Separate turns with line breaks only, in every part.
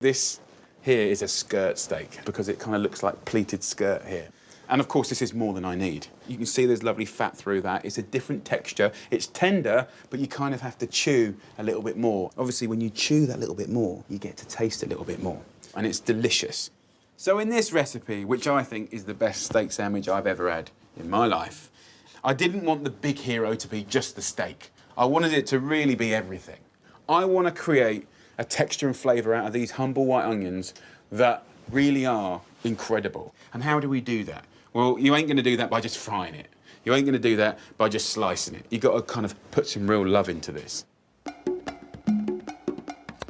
This here is a skirt steak because it kind of looks like pleated skirt here. And of course, this is more than I need. You can see there's lovely fat through that. It's a different texture. It's tender, but you kind of have to chew a little bit more. Obviously, when you chew that little bit more, you get to taste a little bit more. And it's delicious. So in this recipe, which I think is the best steak sandwich I've ever had in my life, I didn't want the big hero to be just the steak. I wanted it to really be everything. I want to create a texture and flavour out of these humble white onions that really are incredible. And how do we do that? Well, you ain't going to do that by just frying it. You ain't going to do that by just slicing it. You've got to kind of put some real love into this.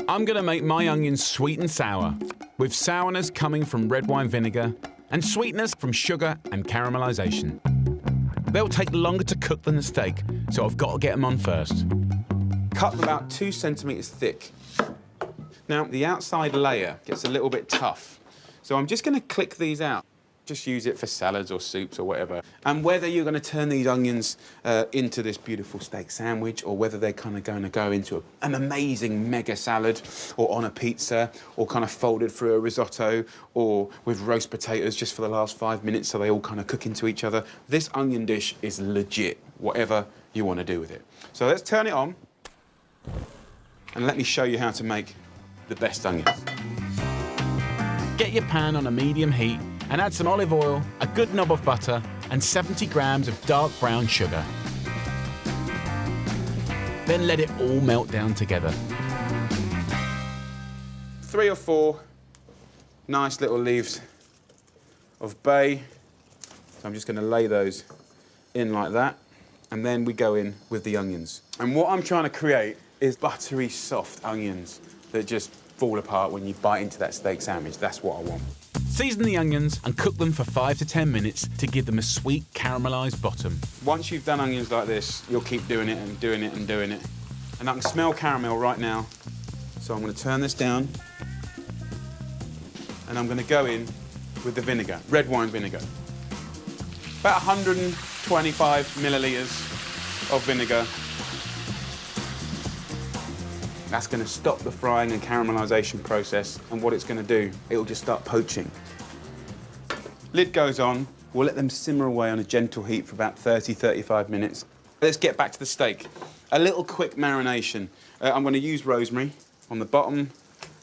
I'm going to make my onions sweet and sour, with sourness coming from red wine vinegar and sweetness from sugar and caramelisation. They'll take longer to cook than the steak, so I've got to get them on first.
Cut them about 2 centimetres thick. Now, the outside layer gets a little bit tough, so I'm just going to click these out. Just use it for salads or soups or whatever. And whether you're going to turn these onions into this beautiful steak sandwich, or whether they're kind of going to go into an amazing mega salad, or on a pizza, or kind of folded through a risotto, or with roast potatoes just for the last 5 minutes so they all kind of cook into each other, this onion dish is legit, whatever you want to do with it. So let's turn it on, and let me show you how to make the best onions.
Get your pan on a medium heat and add some olive oil, a good knob of butter, and 70 grams of dark brown sugar. Then let it all melt down together.
3 or 4 nice little leaves of bay. So I'm just going to lay those in like that. And then we go in with the onions. And what I'm trying to create is buttery, soft onions that just fall apart when you bite into that steak sandwich. That's what I want.
Season the onions and cook them for 5 to 10 minutes to give them a sweet caramelised bottom.
Once you've done onions like this, you'll keep doing it and doing it and doing it. And I can smell caramel right now. So I'm going to turn this down. And I'm going to go in with the vinegar, red wine vinegar. About 125 millilitres of vinegar. That's going to stop the frying and caramelisation process, and what it's going to do, it'll just start poaching. Lid goes on. We'll let them simmer away on a gentle heat for about 30-35 minutes. Let's get back to the steak. A little quick marination. I'm going to use rosemary on the bottom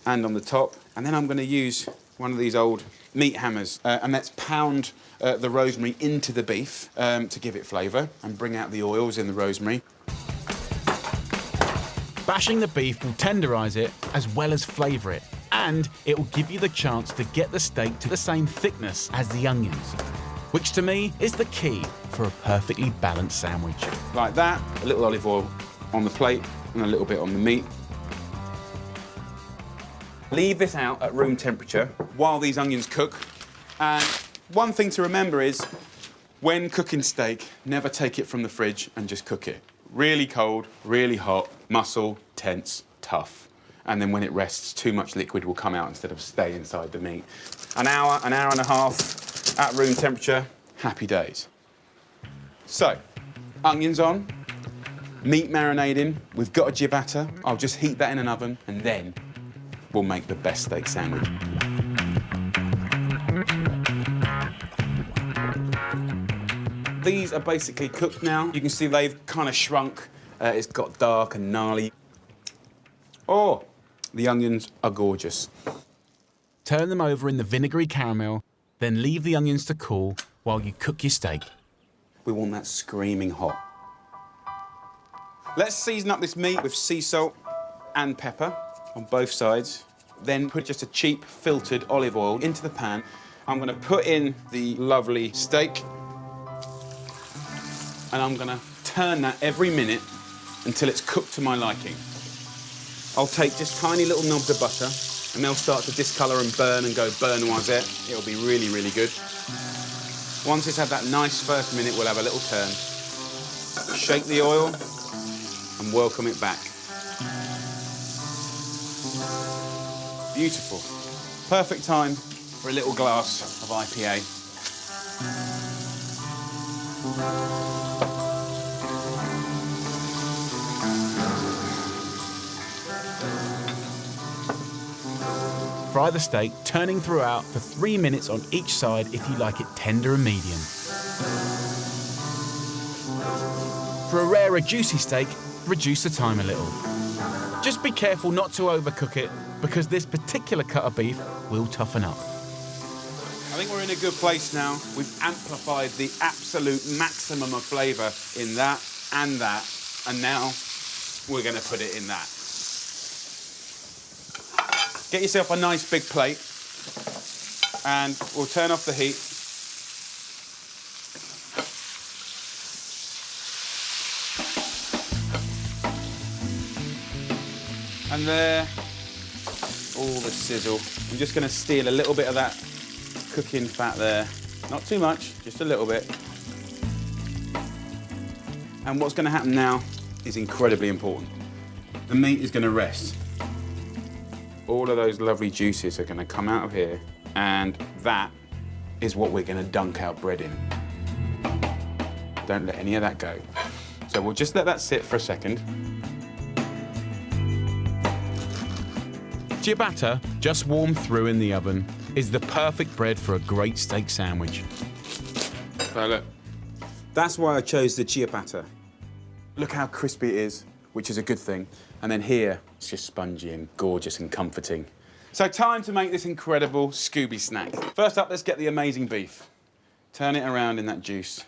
and on the top, and then I'm going to use one of these old meat hammers, and let's pound the rosemary into the beef to give it flavour and bring out the oils in the rosemary.
Bashing the beef will tenderise it as well as flavour it, and it will give you the chance to get the steak to the same thickness as the onions, which to me is the key for a perfectly balanced sandwich.
Like that, a little olive oil on the plate and a little bit on the meat. Leave this out at room temperature while these onions cook. And one thing to remember is, when cooking steak, never take it from the fridge and just cook it. Really cold, really hot, muscle, tense, tough. And then when it rests, too much liquid will come out instead of stay inside the meat. An hour and a half at room temperature, happy days. So, onions on, meat marinating, we've got a ciabatta. I'll just heat that in an oven, and then we'll make the best steak sandwich. These are basically cooked now. You can see they've kind of shrunk. It's got dark and gnarly. Oh, the onions are gorgeous.
Turn them over in the vinegary caramel, then leave the onions to cool while you cook your steak.
We want that screaming hot. Let's season up this meat with sea salt and pepper on both sides. Then put just a cheap filtered olive oil into the pan. I'm going to put in the lovely steak, and I'm going to turn that every minute until it's cooked to my liking. I'll take just tiny little knobs of butter, and they'll start to discolour and burn and go beurre noisette. It'll be really, really good. Once it's had that nice first minute, we'll have a little turn. Shake the oil and welcome it back. Beautiful. Perfect time for a little glass of IPA.
fry the steak, turning throughout for 3 minutes on each side if you like it tender and medium. For a rarer, juicy steak, reduce the time a little. Just be careful not to overcook it, because this particular cut of beef will toughen up.
I think we're in a good place now. We've amplified the absolute maximum of flavour in that, and now we're going to put it in that. Get yourself a nice big plate, and we'll turn off the heat. And there, all the sizzle. I'm just going to steal a little bit of that cooking fat there. Not too much, just a little bit. And what's going to happen now is incredibly important. The meat is going to rest. All of those lovely juices are going to come out of here, and that is what we're going to dunk our bread in. Don't let any of that go. So we'll just let that sit for a second.
Ciabatta, just warmed through in the oven, is the perfect bread for a great steak sandwich.
So look, that's why I chose the ciabatta. Look how crispy it is, which is a good thing. And then here, it's just spongy and gorgeous and comforting. So time to make this incredible Scooby snack. First up, let's get the amazing beef. Turn it around in that juice,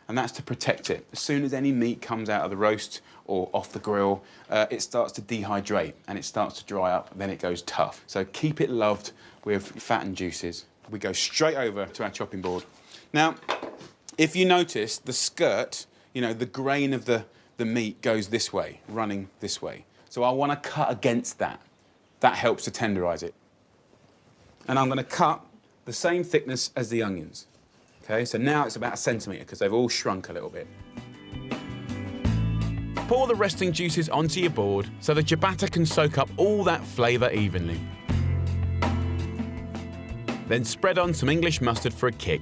and that's to protect it. As soon as any meat comes out of the roast or off the grill, it starts to dehydrate and it starts to dry up, then it goes tough. So keep it loved with fat and juices. We go straight over to our chopping board. Now, if you notice, the skirt, you know, the grain of the meat goes this way, running this way. So I want to cut against that. That helps to tenderize it. And I'm going to cut the same thickness as the onions. Okay, so now it's about 1 centimetre because they've all shrunk a little bit.
Pour the resting juices onto your board so the ciabatta can soak up all that flavour evenly. Then spread on some English mustard for a kick.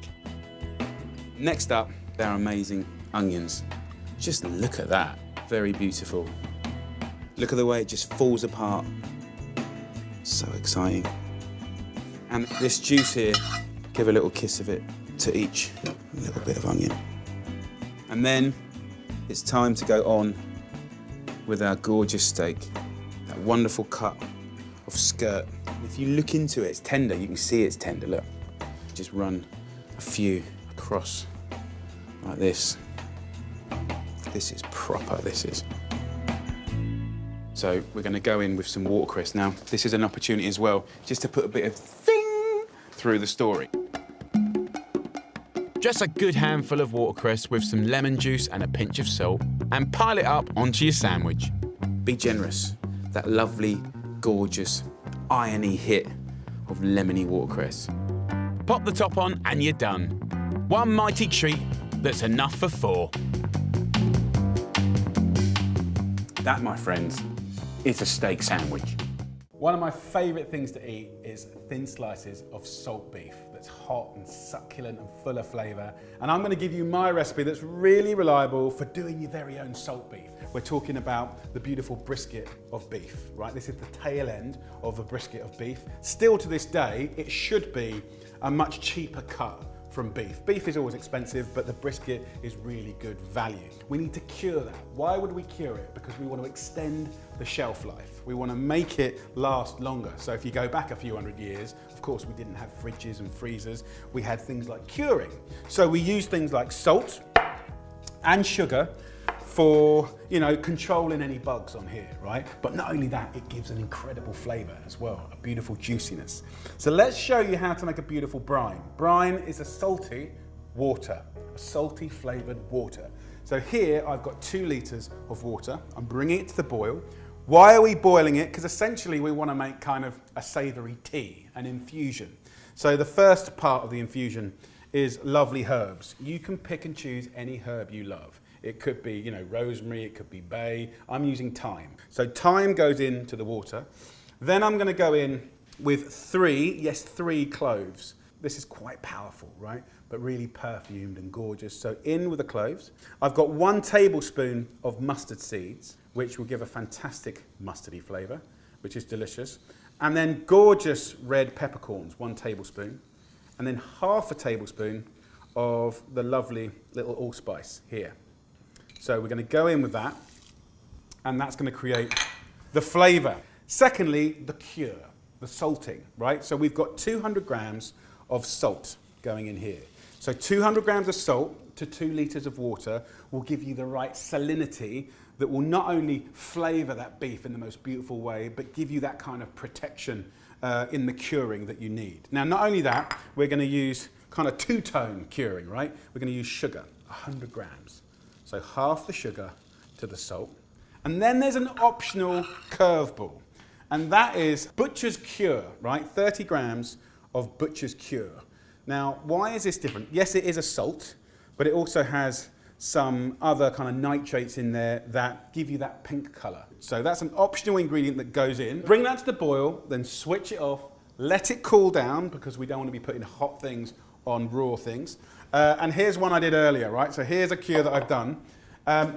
Next up, they're amazing onions. Just look at that, very beautiful. Look at the way it just falls apart. So exciting. And this juice here, give a little kiss of it to each little bit of onion. And then it's time to go on with our gorgeous steak. That wonderful cut of skirt. If you look into it, it's tender. You can see it's tender, look. Just run a few across like this. This is proper, this is. So we're going to go in with some watercress. Now, this is an opportunity as well, just to put a bit of zing through the story.
Just a good handful of watercress with some lemon juice and a pinch of salt, and pile it up onto your sandwich.
Be generous. That lovely, gorgeous, irony hit of lemony watercress.
Pop the top on and you're done. One mighty treat that's enough for 4.
That, my friends, is a steak sandwich. One of my favourite things to eat is thin slices of salt beef that's hot and succulent and full of flavour. And I'm going to give you my recipe that's really reliable for doing your very own salt beef. We're talking about the beautiful brisket of beef, right? This is the tail end of the brisket of beef. Still to this day, it should be a much cheaper cut from beef. Beef is always expensive, but the brisket is really good value. We need to cure that. Why would we cure it? Because we want to extend the shelf life. We want to make it last longer. So if you go back a few hundred years, of course, we didn't have fridges and freezers. We had things like curing. So we use things like salt and sugar for, you know, controlling any bugs on here, right? But not only that, it gives an incredible flavor as well, a beautiful juiciness. So let's show you how to make a beautiful brine. Brine is a salty water, a salty flavored water. So here I've got 2 litres of water. I'm bringing it to the boil. Why are we boiling it? Because essentially we want to make kind of a savory tea, an infusion. So the first part of the infusion is lovely herbs. You can pick and choose any herb you love. It could be, you know, rosemary, it could be bay. I'm using thyme. So thyme goes into the water. Then I'm going to go in with 3 cloves. This is quite powerful, right? But really perfumed and gorgeous. So in with the cloves. I've got 1 tablespoon of mustard seeds, which will give a fantastic mustardy flavour, which is delicious. And then gorgeous red peppercorns, 1 tablespoon. And then half a tablespoon of the lovely little allspice here. So we're going to go in with that, and that's going to create the flavour. Secondly, the cure, the salting, right? So we've got 200 grams of salt going in here. So 200 grams of salt to 2 litres of water will give you the right salinity that will not only flavour that beef in the most beautiful way, but give you that kind of protection in the curing that you need. Now, not only that, we're going to use kind of two-tone curing, right? We're going to use sugar, 100 grams. So half the sugar to the salt. And then there's an optional curveball, and that is butcher's cure, right? 30 grams of butcher's cure. Now, why is this different? Yes, it is a salt, but it also has some other kind of nitrates in there that give you that pink colour. So that's an optional ingredient that goes in. Bring that to the boil, then switch it off, let it cool down, because we don't want to be putting hot things on raw things. And here's one I did earlier, right? So here's a cure that I've done.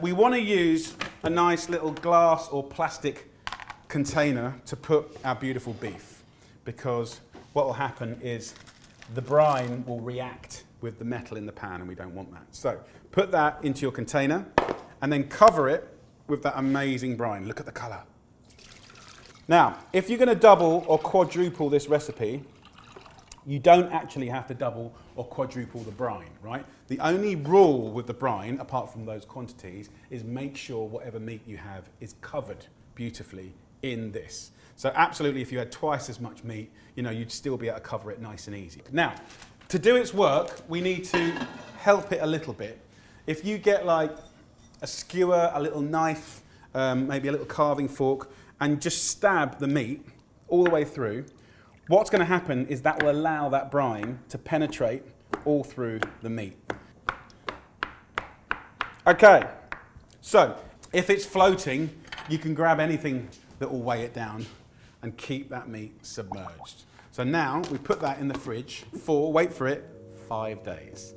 We want to use a nice little glass or plastic container to put our beautiful beef, because what will happen is the brine will react with the metal in the pan, and we don't want that. So put that into your container and then cover it with that amazing brine. Look at the colour. Now, if you're going to double or quadruple this recipe, you don't actually have to double or quadruple the brine, right? The only rule with the brine, apart from those quantities, is make sure whatever meat you have is covered beautifully in this. So absolutely, if you had twice as much meat, you know, you'd still be able to cover it nice and easy. Now, to do its work, we need to help it a little bit. If you get like a skewer, a little knife, maybe a little carving fork, and just stab the meat all the way through, what's going to happen is that will allow that brine to penetrate all through the meat. Okay, so if it's floating, you can grab anything that will weigh it down and keep that meat submerged. So now we put that in the fridge for, wait for it, 5 days.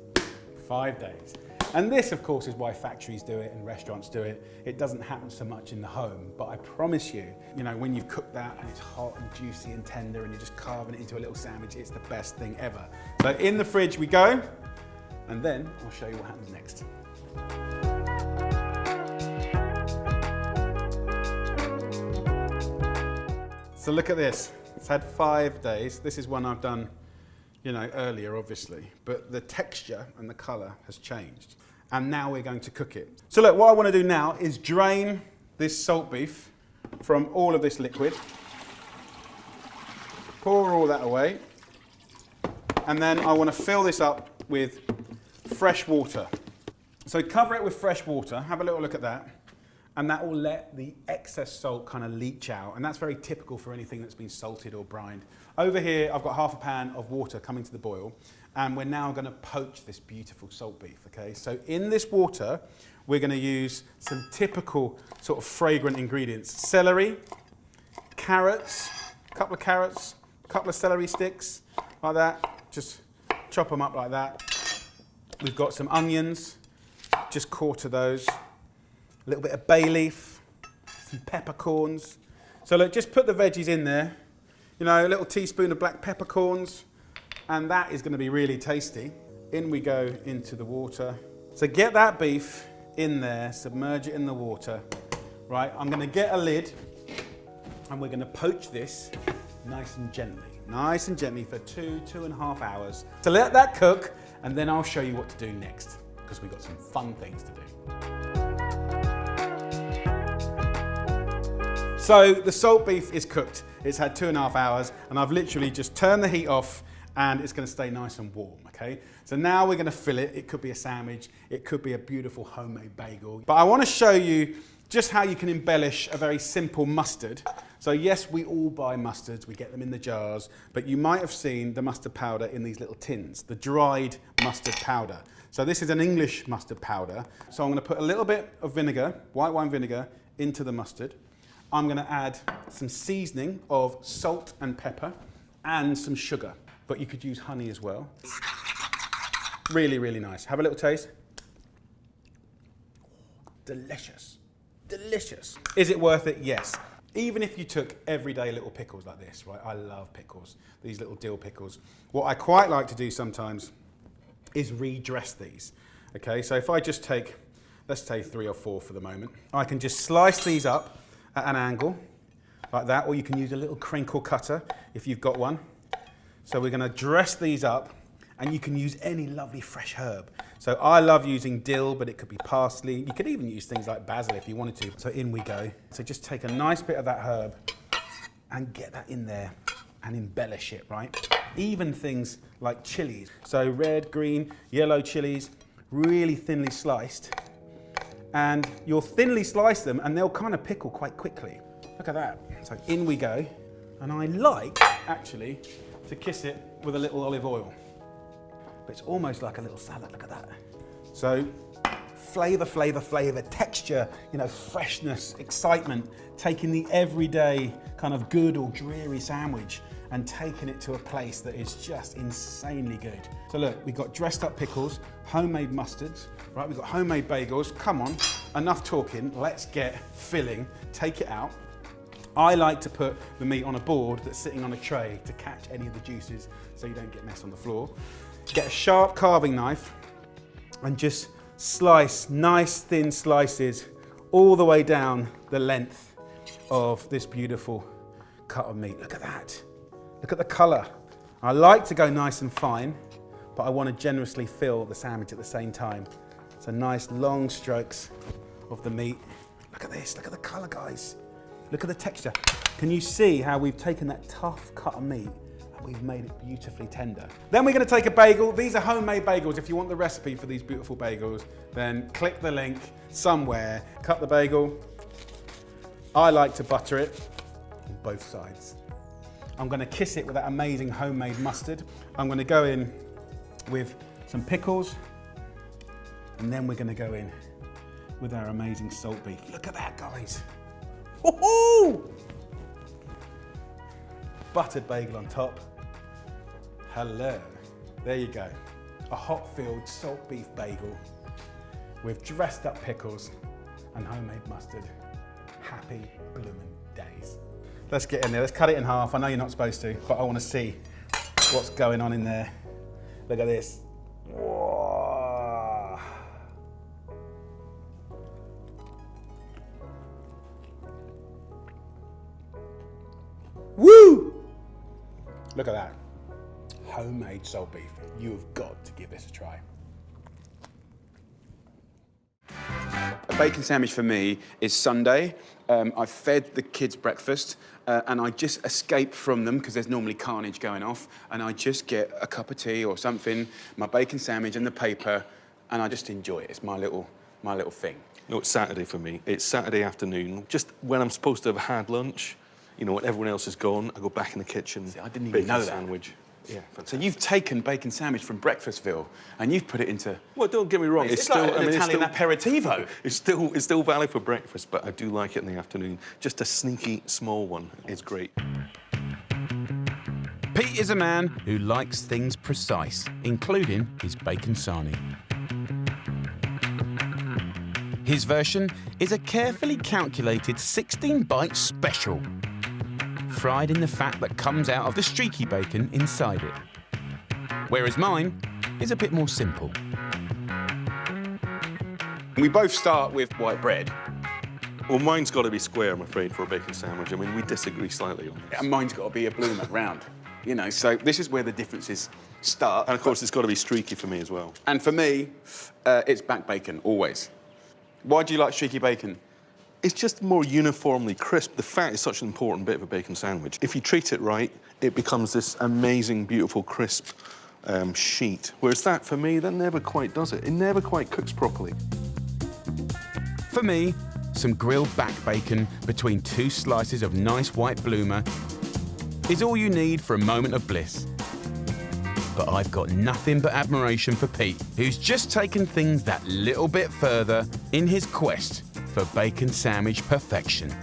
5 days. And this, of course, is why factories do it and restaurants do it. It doesn't happen so much in the home, but I promise you, you know, when you've cooked that and it's hot and juicy and tender and you're just carving it into a little sandwich, it's the best thing ever. So in the fridge we go, and then I'll show you what happens next. So look at this. It's had 5 days. This is one I've done, you know, earlier, obviously, but the texture and the colour has changed. And now we're going to cook it. So look, what I want to do now is drain this salt beef from all of this liquid. Pour all that away. And then I want to fill this up with fresh water. So cover it with fresh water. Have a little look at that. And that will let the excess salt kind of leach out. And that's very typical for anything that's been salted or brined. Over here, I've got half a pan of water coming to the boil. And we're now going to poach this beautiful salt beef, okay? So in this water, we're going to use some typical sort of fragrant ingredients. Celery, carrots, a couple of carrots, a couple of celery sticks, like that. Just chop them up like that. We've got some onions, just quarter those. A little bit of bay leaf, some peppercorns. So look, just put the veggies in there. You know, a little teaspoon of black peppercorns, and that is going to be really tasty. In we go into the water. So get that beef in there, submerge it in the water. Right, I'm going to get a lid, and we're going to poach this nice and gently for 2.5 hours. So let that cook, and then I'll show you what to do next, because we've got some fun things to do. So the salt beef is cooked. It's had 2.5 hours, and I've literally just turned the heat off, and it's going to stay nice and warm, okay? So now we're going to fill it. It could be a sandwich. It could be a beautiful homemade bagel. But I want to show you just how you can embellish a very simple mustard. So yes, we all buy mustards. We get them in the jars, but you might have seen the mustard powder in these little tins, the dried mustard powder. So this is an English mustard powder. So I'm going to put a little bit of vinegar, white wine vinegar, into the mustard. I'm going to add some seasoning of salt and pepper and some sugar, but you could use honey as well. Really, really nice. Have a little taste. Delicious. Delicious. Is it worth it? Yes. Even if you took everyday little pickles like this, right? I love pickles, these little dill pickles. What I quite like to do sometimes is redress these. Okay, so if I just take, let's say 3 or 4 for the moment, I can just slice these up at an angle like that, or you can use a little crinkle cutter if you've got one. So we're gonna dress these up, and you can use any lovely fresh herb. So I love using dill, but it could be parsley. You could even use things like basil if you wanted to. So in we go. So just take a nice bit of that herb and get that in there and embellish it, right? Even things like chilies. So red, green, yellow chilies, really thinly sliced. And you'll thinly slice them and they'll kind of pickle quite quickly. Look at that. So in we go. And I like, actually, to kiss it with a little olive oil. But it's almost like a little salad, look at that. So flavour, flavour, flavour, texture, you know, freshness, excitement, taking the everyday kind of good or dreary sandwich and taking it to a place that is just insanely good. So look, we've got dressed up pickles, homemade mustards, right? We've got homemade bagels. Come on, enough talking, let's get filling, take it out. I like to put the meat on a board that's sitting on a tray to catch any of the juices so you don't get mess on the floor. Get a sharp carving knife and just slice nice thin slices all the way down the length of this beautiful cut of meat. Look at that. Look at the colour. I like to go nice and fine, but I want to generously fill the sandwich at the same time. So nice long strokes of the meat. Look at this, look at the colour, guys. Look at the texture. Can you see how we've taken that tough cut of meat and we've made it beautifully tender? Then we're going to take a bagel. These are homemade bagels. If you want the recipe for these beautiful bagels, then click the link somewhere, cut the bagel. I like to butter it on both sides. I'm going to kiss it with that amazing homemade mustard. I'm going to go in with some pickles, and then we're going to go in with our amazing salt beef. Look at that, guys. Woohoo! Buttered bagel on top. Hello. There you go. A hot-filled salt beef bagel with dressed up pickles and homemade mustard. Happy bloomin' days. Let's get in there. Let's cut it in half. I know you're not supposed to, but I want to see what's going on in there. Look at this. Whoa. Woo! Look at that. Homemade salt beef. You've got to give this a try. A bacon sandwich for me is Sunday. I've fed the kids breakfast and I just escape from them because there's normally carnage going off, and I just get a cup of tea or something, my bacon sandwich and the paper, and I just enjoy it. It's my little thing.
No, it's Saturday for me. It's Saturday afternoon, just when I'm supposed to have had lunch. You know, when everyone else is gone, I go back in the kitchen.
See, I didn't even know that.
Sandwich. Yeah, fantastic.
So you've taken bacon sandwich from Breakfastville and you've put it into...
Well, don't get me wrong.
It's still like an Italian aperitivo.
It's still valid for breakfast, but I do like it in the afternoon. Just a sneaky small one is great.
Pete is a man who likes things precise, including his bacon sarnie. His version is a carefully calculated 16-bite special, fried in the fat that comes out of the streaky bacon inside it. Whereas mine is a bit more simple.
We both start with white bread.
Well, mine's got to be square, I'm afraid, for a bacon sandwich. I mean, we disagree slightly on this.
And mine's got to be a bloomer, round. You know, so this is where the differences start.
And of course, it's got to be streaky for me as well.
And for me, it's back bacon, always. Why do you like streaky bacon?
It's just more uniformly crisp. The fat is such an important bit of a bacon sandwich. If you treat it right, it becomes this amazing, beautiful, crisp sheet. Whereas that, for me, that never quite does it. It never quite cooks properly.
For me, some grilled back bacon between 2 slices of nice white bloomer is all you need for a moment of bliss. But I've got nothing but admiration for Pete, who's just taken things that little bit further in his quest for bacon sandwich perfection.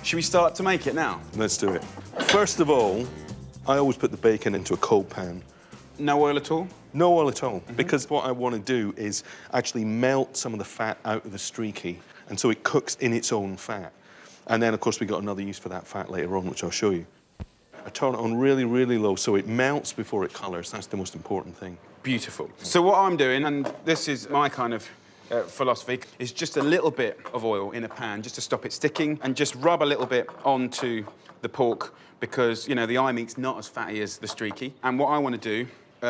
Should we start to make it now?
Let's do it. First of all, I always put the bacon into a cold pan.
No oil at all?
No oil at all, because what I want to do is actually melt some of the fat out of the streaky, and so it cooks in its own fat. And then, of course, we got another use for that fat later on, which I'll show you. I turn it on really, really low so it melts before it colours. That's the most important thing.
Beautiful. So what I'm doing, and this is my kind of philosophy, is just a little bit of oil in a pan just to stop it sticking and just rub a little bit onto the pork because, you know, the eye meat's not as fatty as the streaky. And what I want to do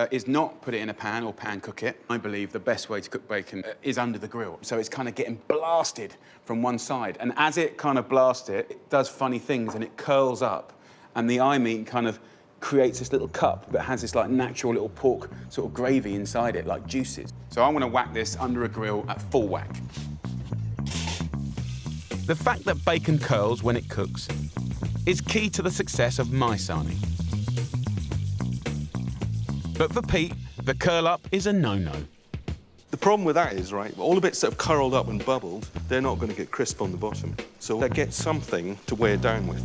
is not put it in a pan or pan cook it. I believe the best way to cook bacon is under the grill. So it's kind of getting blasted from one side. And as it kind of blasts it does funny things and it curls up. And the eye meat kind of creates this little cup that has this like natural little pork sort of gravy inside it, like juices. So I want to whack this under a grill at full whack.
The fact that bacon curls when it cooks is key to the success of my sarnie. But for Pete, the curl up is a no-no.
The problem with that is, right, all the bits that have curled up and bubbled, they're not going to get crisp on the bottom. So I get something to weigh it down with.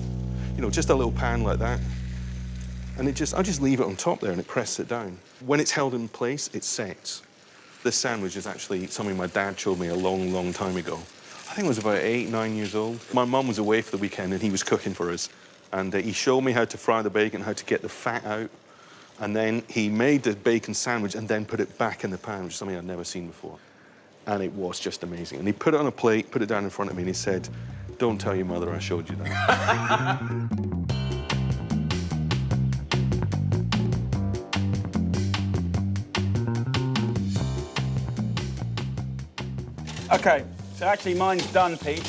You know, just a little pan like that. And I just leave it on top there and it presses it down. When it's held in place, it sets. This sandwich is actually something my dad showed me a long, long time ago. I think I was about 8, 9 years old. My mum was away for the weekend and he was cooking for us. And he showed me how to fry the bacon, how to get the fat out. And then he made the bacon sandwich and then put it back in the pan, which is something I'd never seen before. And it was just amazing. And he put it on a plate, put it down in front of me, and he said, "Don't tell your mother I showed you that."
Okay, so actually mine's done, Pete.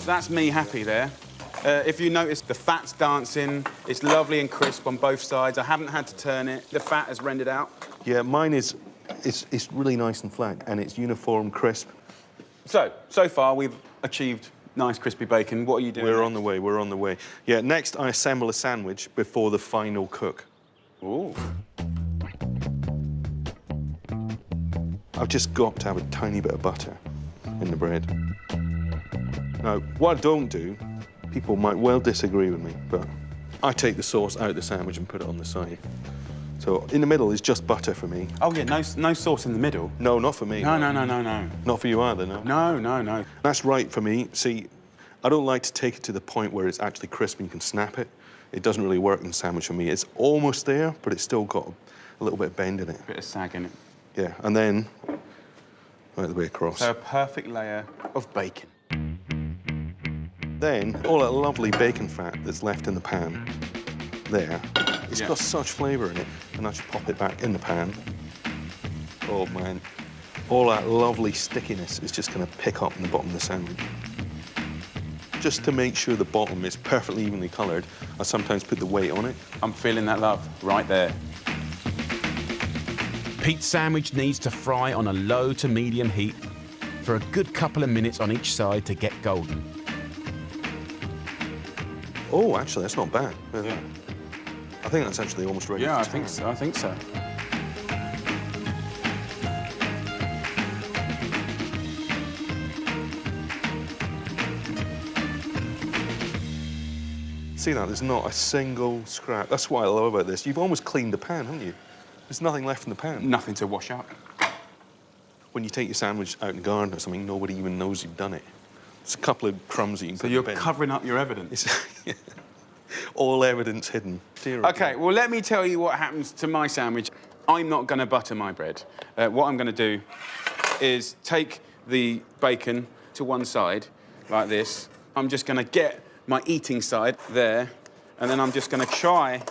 That's me happy there. If you notice, the fat's dancing. It's lovely and crisp on both sides. I haven't had to turn it. The fat has rendered out.
Yeah, mine is, it's really nice and flat, and it's uniform, crisp.
So far we've achieved nice crispy bacon. What are you doing?
We're on the way, we're on the way. Yeah, next I assemble a sandwich before the final cook.
Ooh.
I've just got to have a tiny bit of butter in the bread. Now, what I don't do, people might well disagree with me, but I take the sauce out of the sandwich and put it on the side. So in the middle is just butter for me.
Oh, yeah, no sauce in the middle?
No, not for me.
No.
Not for you either, no?
No.
That's right for me. See, I don't like to take it to the point where it's actually crisp and you can snap it. It doesn't really work in a sandwich for me. It's almost there, but it's still got a little bit of bend in it.
Bit of sag in it.
Yeah, and then right the way across.
So a perfect layer of bacon.
Then all that lovely bacon fat that's left in the pan there, it's got such flavour in it, and I just pop it back in the pan. Oh man, all that lovely stickiness is just going to pick up in the bottom of the sandwich. Just to make sure the bottom is perfectly evenly coloured, I sometimes put the weight on it.
I'm feeling that love right there.
Pete's sandwich needs to fry on a low to medium heat for a good couple of minutes on each side to get golden.
Oh, actually, that's not bad. Yeah. I think that's actually almost ready.
Yeah,
for
I think so.
See that? There's not a single scrap. That's what I love about this. You've almost cleaned the pan, haven't you? There's nothing left in the pan.
Nothing to wash up.
When you take your sandwich out in the garden or something, nobody even knows you've done it. It's a couple of crumbs that you can put in the bin.
So you're covering up your evidence.
Yeah. All evidence hidden. Dear
OK, well, let me tell you what happens to my sandwich. I'm not going to butter my bread. What I'm going to do is take the bacon to one side, like this. I'm just going to get my eating side there, and then I'm just going to try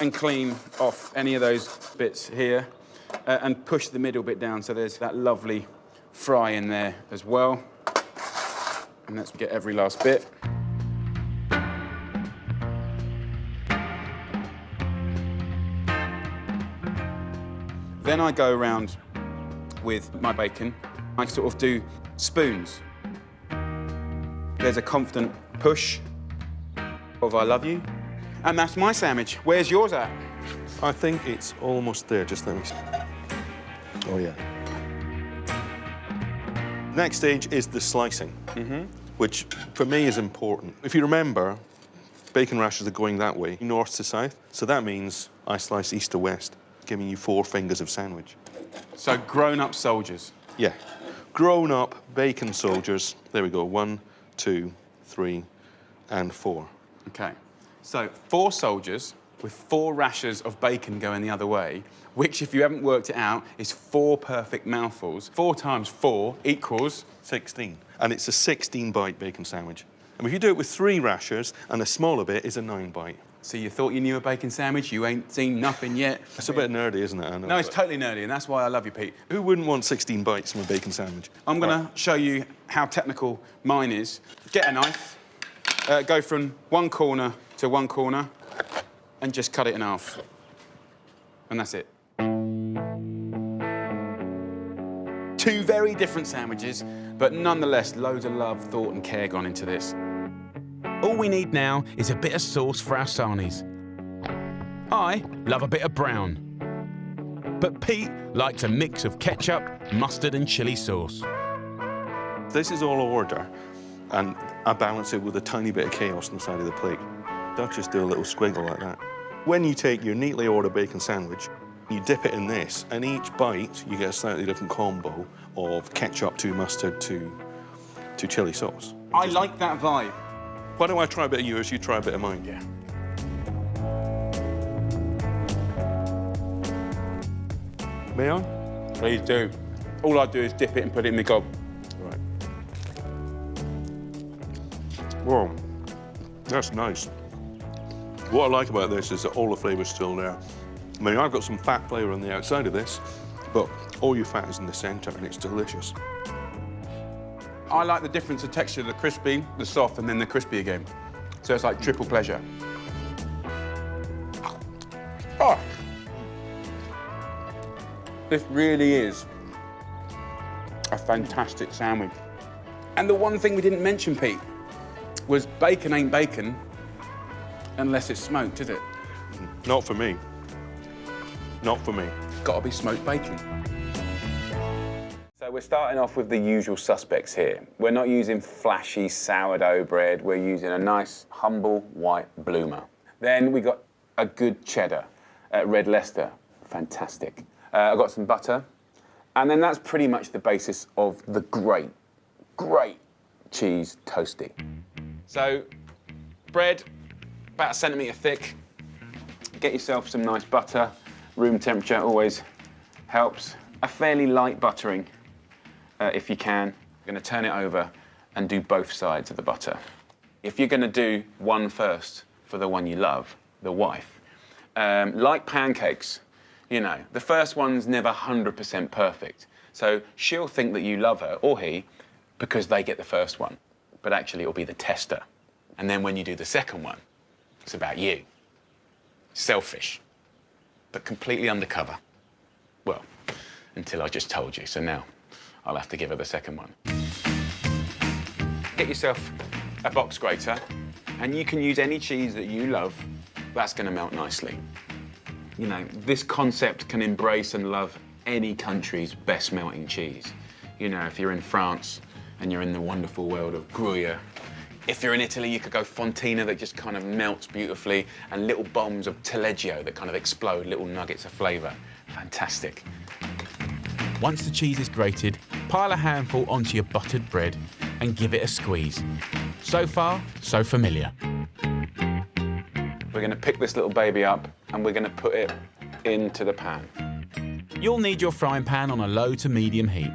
and clean off any of those bits here and push the middle bit down so there's that lovely fry in there as well. And let's get every last bit. Then I go around with my bacon. I sort of do spoons. There's a confident push of I love you. And that's my sandwich. Where's yours at?
I think it's almost there. Just let me see. Oh, yeah. Next stage is the slicing, which for me is important. If you remember, bacon rashers are going that way, north to south. So that means I slice east to west, giving you 4 fingers of sandwich.
So grown-up soldiers.
Yeah. Grown-up bacon soldiers. There we go. 1, 2, 3, and 4.
Okay. So 4 soldiers with 4 rashers of bacon going the other way, which, if you haven't worked it out, is 4 perfect mouthfuls. 4 times 4 equals
16. And it's a 16-bite bacon sandwich. And if you do it with 3 rashers and a smaller bit is a 9-bite.
So you thought you knew a bacon sandwich? You ain't seen nothing yet.
It's a bit nerdy, isn't it? I know,
No, it's totally nerdy, and that's why I love you, Pete.
Who wouldn't want 16 bites from a bacon sandwich?
I'm gonna show you how technical mine is. Get a knife, go from one corner to one corner, and just cut it in half. And that's it. 2 very different sandwiches, but nonetheless, loads of love, thought, and care gone into this.
All we need now is a bit of sauce for our sarnies. I love a bit of brown, but Pete likes a mix of ketchup, mustard and chilli sauce.
This is all order, and I balance it with a tiny bit of chaos on the side of the plate. Don't just do a little squiggle like that. When you take your neatly ordered bacon sandwich, you dip it in this, and each bite you get a slightly different combo of ketchup to mustard to chili sauce.
I like that vibe.
Why don't I try a bit of yours, you try a bit of mine?
Yeah.
May I?
Please do. All I do is dip it and put it in my gob.
Right. Whoa, that's nice. What I like about this is that all the flavour's still there. I mean, I've got some fat flavour on the outside of this, but all your fat is in the centre and it's delicious.
I like the difference of texture, the crispy, the soft, and then the crispy again. So it's like triple pleasure. Oh! This really is a fantastic sandwich. And the one thing we didn't mention, Pete, was bacon ain't bacon unless it's smoked, is it?
Not for me. Not for me.
Gotta be smoked bacon. So we're starting off with the usual suspects here. We're not using flashy sourdough bread. We're using a nice, humble white bloomer. Then we got a good cheddar, red Leicester, fantastic. I've got some butter. And then that's pretty much the basis of the great cheese toastie. So bread, about a centimetre thick. Get yourself some nice butter. Room temperature always helps. A fairly light buttering. If you can. You're going to turn it over and do both sides of the butter. If you're going to do one first for the one you love, the wife, like pancakes, you know, the first one's never 100% perfect. So she'll think that you love her, or he, because they get the first one. But actually, it'll be the tester. And then when you do the second one, it's about you. Selfish, but completely undercover. Well, until I just told you, so now I'll have to give her the second one. Get yourself a box grater, and you can use any cheese that you love. That's going to melt nicely. You know, this concept can embrace and love any country's best melting cheese. You know, if you're in France and you're in the wonderful world of Gruyere. If you're in Italy, you could go Fontina that just kind of melts beautifully, and little bombs of taleggio that kind of explode, little nuggets of flavour. Fantastic.
Once the cheese is grated, pile a handful onto your buttered bread and give it a squeeze. So far, so familiar.
We're going to pick this little baby up and we're going to put it into the pan.
You'll need your frying pan on a low to medium heat.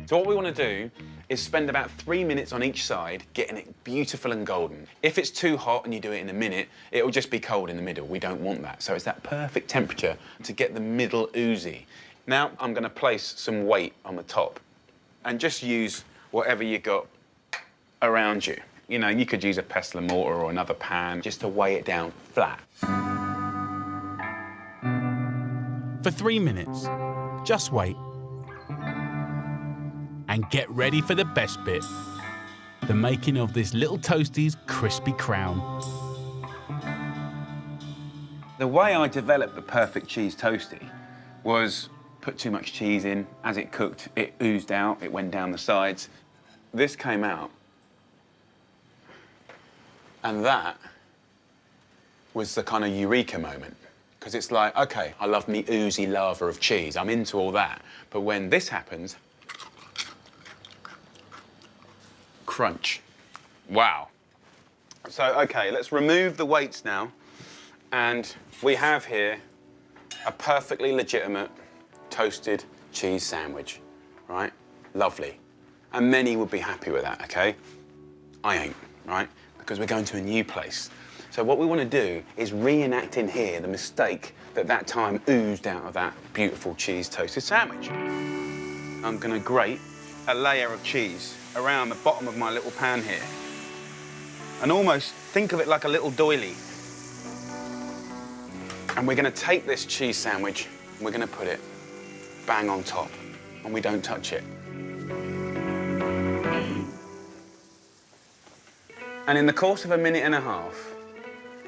So what we want to do is spend about 3 minutes on each side getting it beautiful and golden. If it's too hot and you do it in a minute, it'll just be cold in the middle. We don't want that. So it's that perfect temperature to get the middle oozy. Now I'm going to place some weight on the top and just use whatever you got around you. You know, you could use a pestle and mortar or another pan just to weigh it down flat.
For 3 minutes, just wait. And get ready for the best bit, the making of this little toastie's crispy crown.
The way I developed the perfect cheese toastie was put too much cheese in. As it cooked, it oozed out, it went down the sides. This came out, and that was the kind of eureka moment. Because it's like, okay, I love me oozy lava of cheese, I'm into all that. But when this happens, crunch. Wow. So, okay, let's remove the weights now. And we have here a perfectly legitimate toasted cheese sandwich, right? Lovely. And many would be happy with that, okay? I ain't, right? Because we're going to a new place. So what we want to do is reenact in here the mistake that time oozed out of that beautiful cheese toasted sandwich. I'm going to grate a layer of cheese around the bottom of my little pan here. And almost think of it like a little doily. And we're going to take this cheese sandwich and we're going to put it bang on top, and we don't touch it. And in the course of a minute and a half,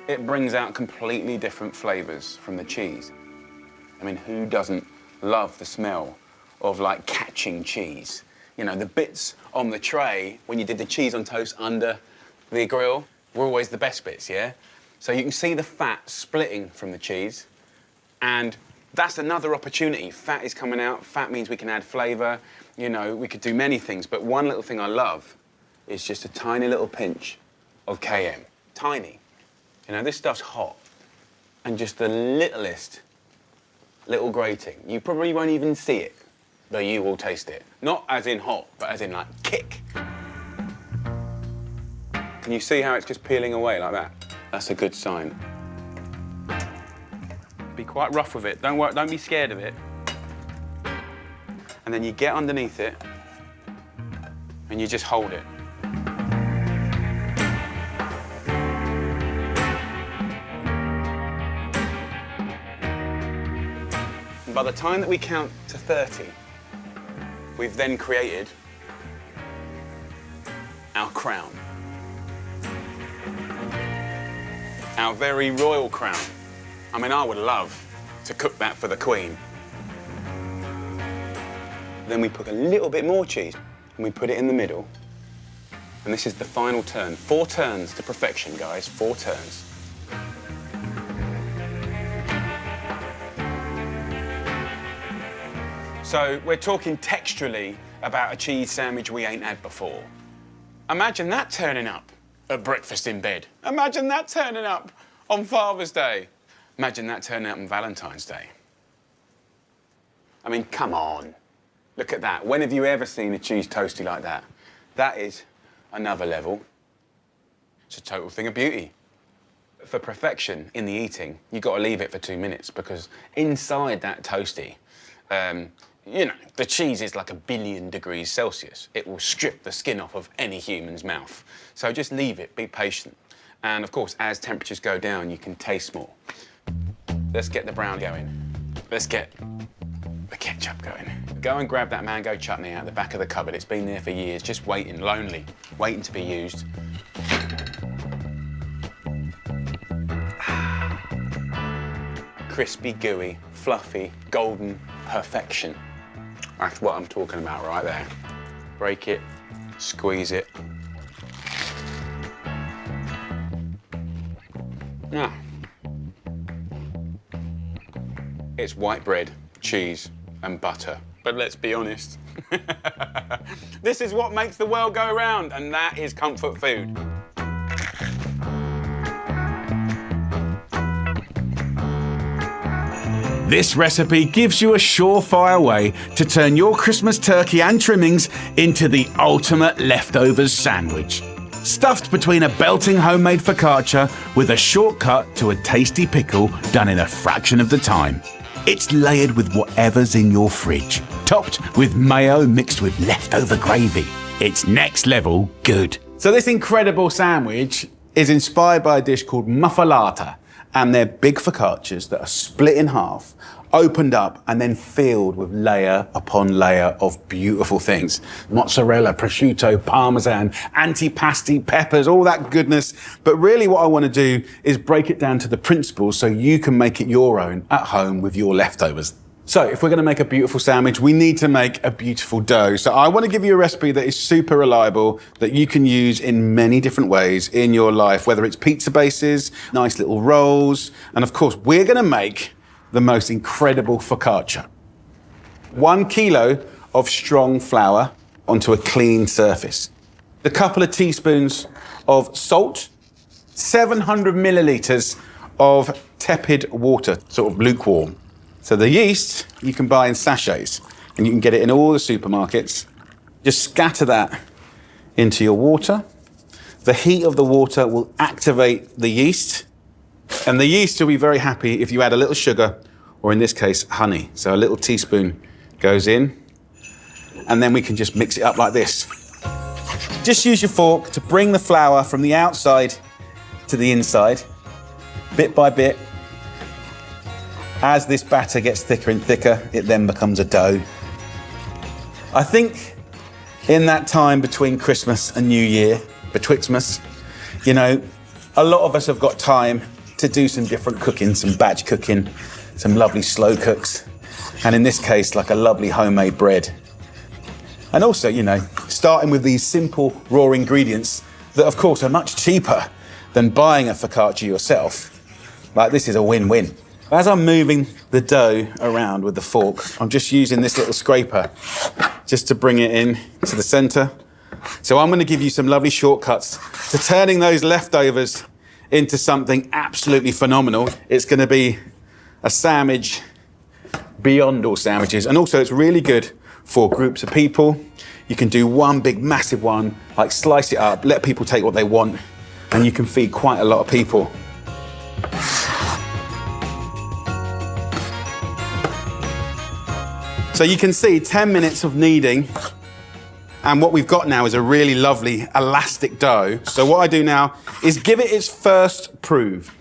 it brings out completely different flavors from the cheese. I mean, who doesn't love the smell of like catching cheese? You know, the bits on the tray when you did the cheese on toast under the grill were always the best bits, yeah? So you can see the fat splitting from the cheese, and that's another opportunity. Fat is coming out. Fat means we can add flavor. You know, we could do many things, but one little thing I love is just a tiny little pinch of KM. Tiny. You know, this stuff's hot, and just the littlest little grating. You probably won't even see it, but you will taste it. Not as in hot, but as in like kick. Can you see how it's just peeling away like that? That's a good sign. Be quite rough with it. Don't be scared of it. And then you get underneath it, and you just hold it. And by the time that we count to 30, we've then created our crown. Our very royal crown. I mean, I would love to cook that for the Queen. Then we put a little bit more cheese and we put it in the middle. And this is the final turn. 4 turns to perfection, guys, 4 turns. So we're talking texturally about a cheese sandwich we ain't had before. Imagine that turning up at breakfast in bed. Imagine that turning up on Father's Day. Imagine that turning up on Valentine's Day. I mean, come on. Look at that. When have you ever seen a cheese toastie like that? That is another level. It's a total thing of beauty. For perfection in the eating, you've got to leave it for 2 minutes, because inside that toastie, you know, the cheese is like 1 billion degrees Celsius. It will strip the skin off of any human's mouth. So just leave it, be patient. And of course, as temperatures go down, you can taste more. Let's get the brown going. Let's get the ketchup going. Go and grab that mango chutney out the back of the cupboard. It's been there for years, just waiting, lonely, waiting to be used. Crispy, gooey, fluffy, golden perfection. That's what I'm talking about right there. Break it, squeeze it. Ah. It's white bread, cheese, and butter. But let's be honest. This is what makes the world go round, and that is comfort food.
This recipe gives you a surefire way to turn your Christmas turkey and trimmings into the ultimate leftovers sandwich. Stuffed between a belting homemade focaccia with a shortcut to a tasty pickle done in a fraction of the time. It's layered with whatever's in your fridge, topped with mayo mixed with leftover gravy. It's next level good.
So this incredible sandwich is inspired by a dish called muffalata, and they're big focaccias that are split in half, opened up, and then filled with layer upon layer of beautiful things. Mozzarella, prosciutto, parmesan, antipasti, peppers, all that goodness. But really what I want to do is break it down to the principles so you can make it your own at home with your leftovers. So if we're going to make a beautiful sandwich, we need to make a beautiful dough. So I want to give you a recipe that is super reliable, that you can use in many different ways in your life, whether it's pizza bases, nice little rolls, and of course, we're going to make the most incredible focaccia. 1 kilo of strong flour onto a clean surface. a couple of teaspoons of salt, 700 millilitres of tepid water, sort of lukewarm. So the yeast you can buy in sachets, and you can get it in all the supermarkets. Just scatter that into your water. The heat of the water will activate the yeast, and the yeast will be very happy if you add a little sugar, or in this case, honey. So a little teaspoon goes in, and then we can just mix it up like this. Just use your fork to bring the flour from the outside to the inside, bit by bit. As this batter gets thicker and thicker, it then becomes a dough. I think in that time between Christmas and New Year, betwixtmas, you know, a lot of us have got time to do some different cooking, some batch cooking, some lovely slow cooks, and in this case, like a lovely homemade bread. And also, you know, starting with these simple raw ingredients that, of course, are much cheaper than buying a focaccia yourself. Like, this is a win-win. As I'm moving the dough around with the fork, I'm just using this little scraper just to bring it in to the center. So I'm going to give you some lovely shortcuts to turning those leftovers into something absolutely phenomenal. It's going to be a sandwich beyond all sandwiches. And also, it's really good for groups of people. You can do one big, massive one, like slice it up, let people take what they want, and you can feed quite a lot of people. So you can see 10 minutes of kneading, and what we've got now is a really lovely elastic dough. So what I do now is give it its first prove.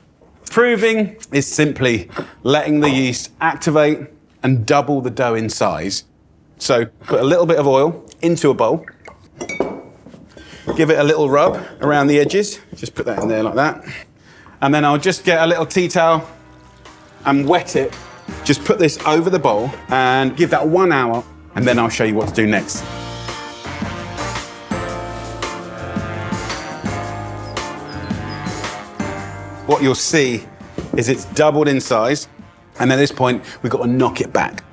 Proving is simply letting the yeast activate and double the dough in size. So put a little bit of oil into a bowl. Give it a little rub around the edges. Just put that in there like that. And then I'll just get a little tea towel and wet it. Just put this over the bowl and give that 1 hour, and then I'll show you what to do next. What you'll see is it's doubled in size, and at this point, we've got to knock it back.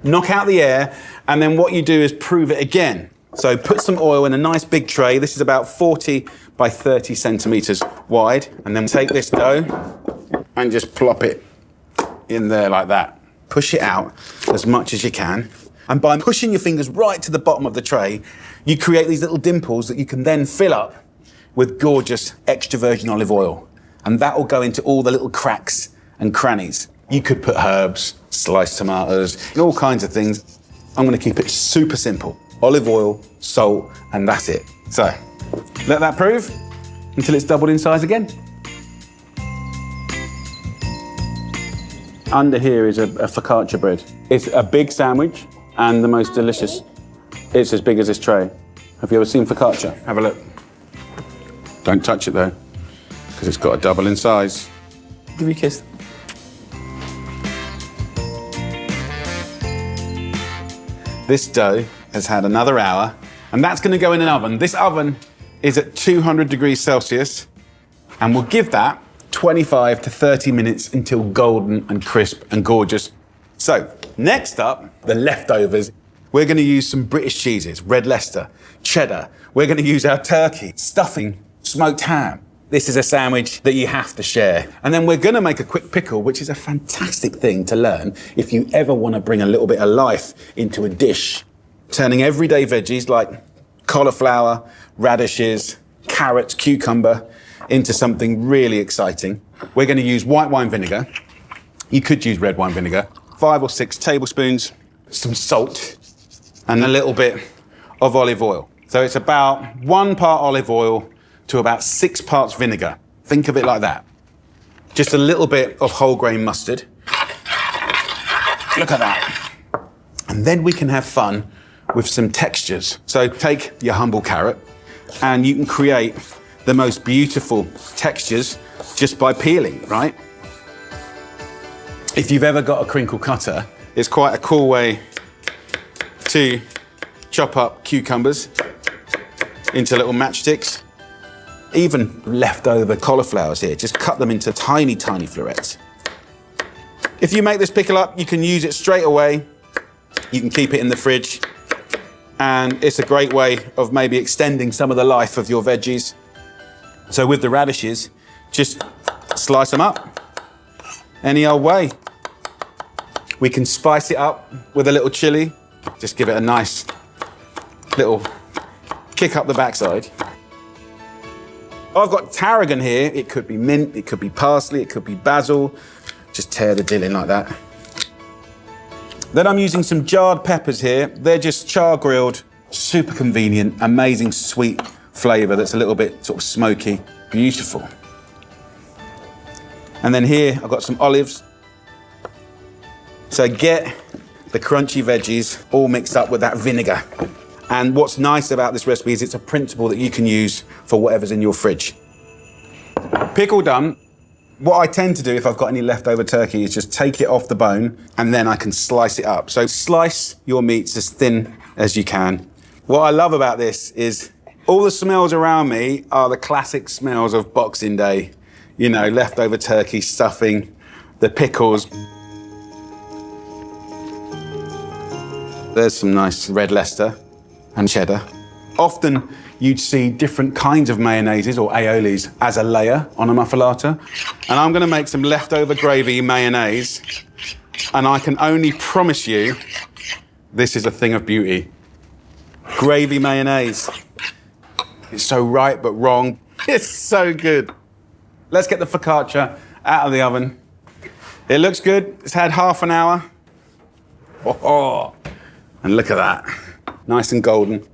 Knock out the air, and then what you do is prove it again. So put some oil in a nice big tray. This is about 40 by 30 centimeters wide, and then take this dough and just plop it in there like that. Push it out as much as you can, and by pushing your fingers right to the bottom of the tray, you create these little dimples that you can then fill up with gorgeous extra virgin olive oil, and that will go into all the little cracks and crannies. You could put herbs, sliced tomatoes, and all kinds of things. I'm going to keep it super simple. Olive oil, salt, and that's it. So let that prove until it's doubled in size again. Under here is a focaccia bread. It's a big sandwich and the most delicious. It's as big as this tray. Have you ever seen focaccia? Have a look. Don't touch it though, because it's got to double in size. Give you a kiss. This dough has had another hour, and that's going to go in an oven. This oven is at 200 degrees Celsius, and we'll give that 25 to 30 minutes until golden and crisp and gorgeous. So, next up, the leftovers. We're going to use some British cheeses, red Leicester, cheddar. We're going to use our turkey, stuffing, smoked ham. This is a sandwich that you have to share. And then we're going to make a quick pickle, which is a fantastic thing to learn if you ever want to bring a little bit of life into a dish. Turning everyday veggies like cauliflower, radishes, carrots, cucumber into something really exciting. We're going to use white wine vinegar. You could use red wine vinegar. 5 or 6 tablespoons, some salt, and a little bit of olive oil. So it's about 1 part olive oil to about 6 parts vinegar. Think of it like that. Just a little bit of whole grain mustard. Look at that. And then we can have fun with some textures. So take your humble carrot, and you can create the most beautiful textures just by peeling, right? If you've ever got a crinkle cutter, it's quite a cool way to chop up cucumbers into little matchsticks. Even leftover cauliflowers here, just cut them into tiny, tiny florets. If you make this pickle up, you can use it straight away. You can keep it in the fridge, And it's a great way of maybe extending some of the life of your veggies. So with the radishes, just slice them up any old way. We can spice it up with a little chili. Just give it a nice little kick up the backside. I've got tarragon here. It could be mint, it could be parsley, it could be basil. Just tear the dill in like that. Then I'm using some jarred peppers here. They're just char grilled, super convenient, amazing sweet flavour that's a little bit sort of smoky. Beautiful. And then here I've got some olives. So get the crunchy veggies all mixed up with that vinegar. And what's nice about this recipe is it's a principle that you can use for whatever's in your fridge. Pickle done. What I tend to do if I've got any leftover turkey is just take it off the bone and then I can slice it up. So slice your meats as thin as you can. What I love about this is all the smells around me are the classic smells of Boxing Day. You know, leftover turkey, stuffing, the pickles. There's some nice red Leicester and cheddar. Often you'd see different kinds of mayonnaises or aiolis as a layer on a muffalata. And I'm gonna make some leftover gravy mayonnaise. And I can only promise you, this is a thing of beauty. Gravy mayonnaise. It's so right but wrong. It's so good. Let's get the focaccia out of the oven. It looks good. It's had half an hour. Oh, and look at that. Nice and golden.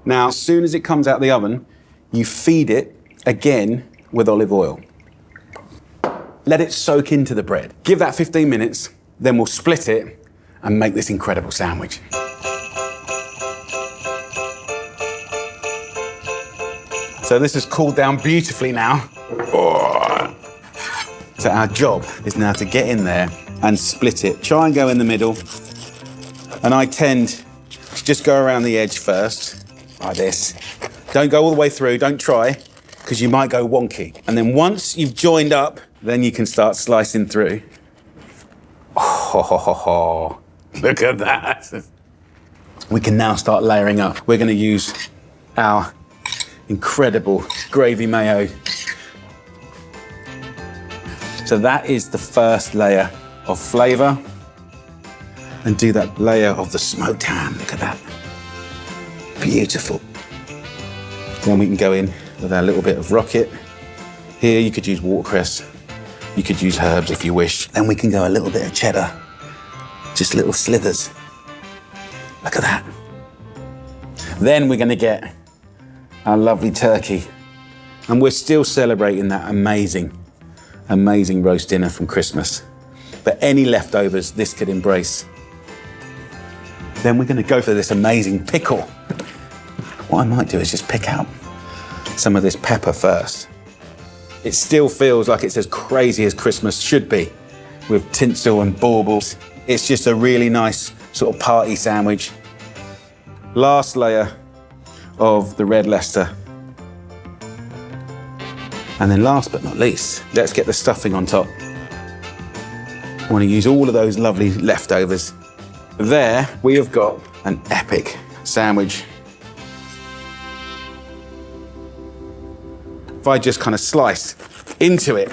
Now, as soon as it comes out of the oven, you feed it again with olive oil. Let it soak into the bread. Give that 15 minutes, then we'll split it and make this incredible sandwich. So this has cooled down beautifully now. Oh. So our job is now to get in there and split it. Try and go in the middle. And I tend to just go around the edge first. Like this. Don't go all the way through, don't try, because you might go wonky. And then once you've joined up, then you can start slicing through. Oh, look at that. We can now start layering up. We're gonna use our incredible gravy mayo. So that is the first layer of flavour. And do that layer of the smoked ham, look at that. Beautiful. Then we can go in with our little bit of rocket. Here you could use watercress. You could use herbs if you wish. Then we can go a little bit of cheddar. Just little slithers. Look at that. Then we're gonna get our lovely turkey. And we're still celebrating that amazing, amazing roast dinner from Christmas. But any leftovers this could embrace. Then we're gonna go for this amazing pickle. What I might do is just pick out some of this pepper first. It still feels like it's as crazy as Christmas should be, with tinsel and baubles. It's just a really nice sort of party sandwich. Last layer of the red Leicester. And then last but not least, let's get the stuffing on top. I want to use all of those lovely leftovers. There, we have got an epic sandwich. If I just kind of slice into it,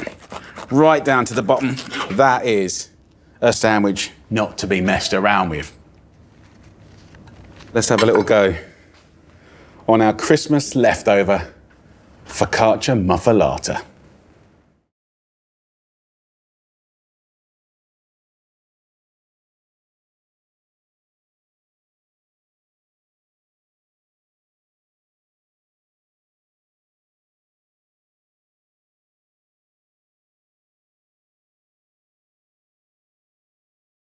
right down to the bottom, that is a sandwich not to be messed around with. Let's have a little go on our Christmas leftover focaccia muffalata.